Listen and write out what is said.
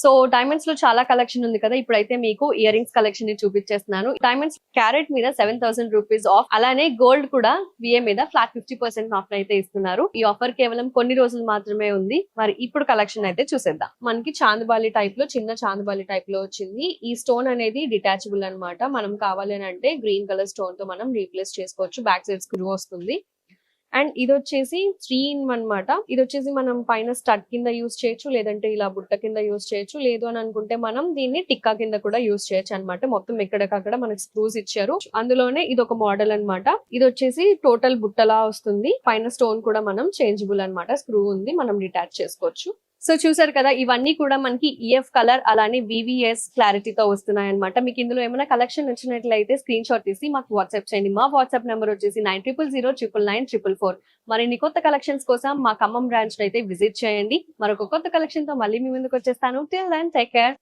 So diamonds లో చాలా collection ఉంది కదా, ఇప్పుడైతే మీకు ఇయర్ రింగ్స్ కలెక్షన్ ని చూపించేస్తున్నాను. డైమండ్స్ క్యారెట్ మీద 7,000 రూపీస్ ఆఫ్, అలానే గోల్డ్ కూడా విఏ మీద ఫ్లాట్ 50% ఆఫ్ అయితే ఇస్తున్నారు. ఈ ఆఫర్ కేవలం కొన్ని రోజులు మాత్రమే ఉంది. మరి ఇప్పుడు కలెక్షన్ అయితే చూసేద్దాం. మనకి చాందబాలి టైప్ లో, చిన్న చాందబాలి టైప్ లో వచ్చింది. ఈ స్టోన్ అనేది డిటాచబుల్ అన్నమాట. మనం కావాలి అని అంటే గ్రీన్ కలర్ స్టోన్ తో మనం రీప్లేస్ చేసుకోవచ్చు. బ్యాక్ సైడ్ స్క్రూ వస్తుంది. అండ్ ఇది వచ్చేసి 3 in 1 అన్నమాట. ఇది వచ్చేసి మనం పైన స్టడ్ కింద యూస్ చేయొచ్చు, లేదంటే ఇలా బుట్ట కింద యూస్ చేయొచ్చు. లేదు అని అనుకుంటే మనం దీన్ని టిక్కా కింద కూడా యూస్ చేయొచ్చు అన్నమాట. మొత్తం ఎక్కడికక్కడ మనకి స్క్రూస్ ఇచ్చారు. అందులోనే ఇది ఒక మోడల్ అన్నమాట. ఇది వచ్చేసి టోటల్ బుట్టలా వస్తుంది. పైన స్టోన్ కూడా మనం చేంజబుల్ అన్నమాట. స్క్రూ ఉంది, మనం డిటాచ్ చేసుకోవచ్చు. సో చూసారు కదా, ఇవన్నీ కూడా మనకి ఈఎఫ్ కలర్ అలానే వివిఎస్ క్లారిటీతో వస్తున్నాయి అనమాట. మీకు ఇందులో ఏమైనా కలెక్షన్ నచ్చినట్లయితే స్క్రీన్ షాట్ తీసి మాకు వాట్సాప్ చేయండి. మా వాట్సాప్ నెంబర్ వచ్చేసి 9000099944. మరిన్ని కొత్త కలెక్షన్స్ కోసం మా ఖమ్మం బ్రాంచ్ అయితే విజిట్ చేయండి. మరొక కొత్త కలెక్షన్ తో మళ్ళీ మీ ముందుకు వచ్చేస్తాను. Till then take care.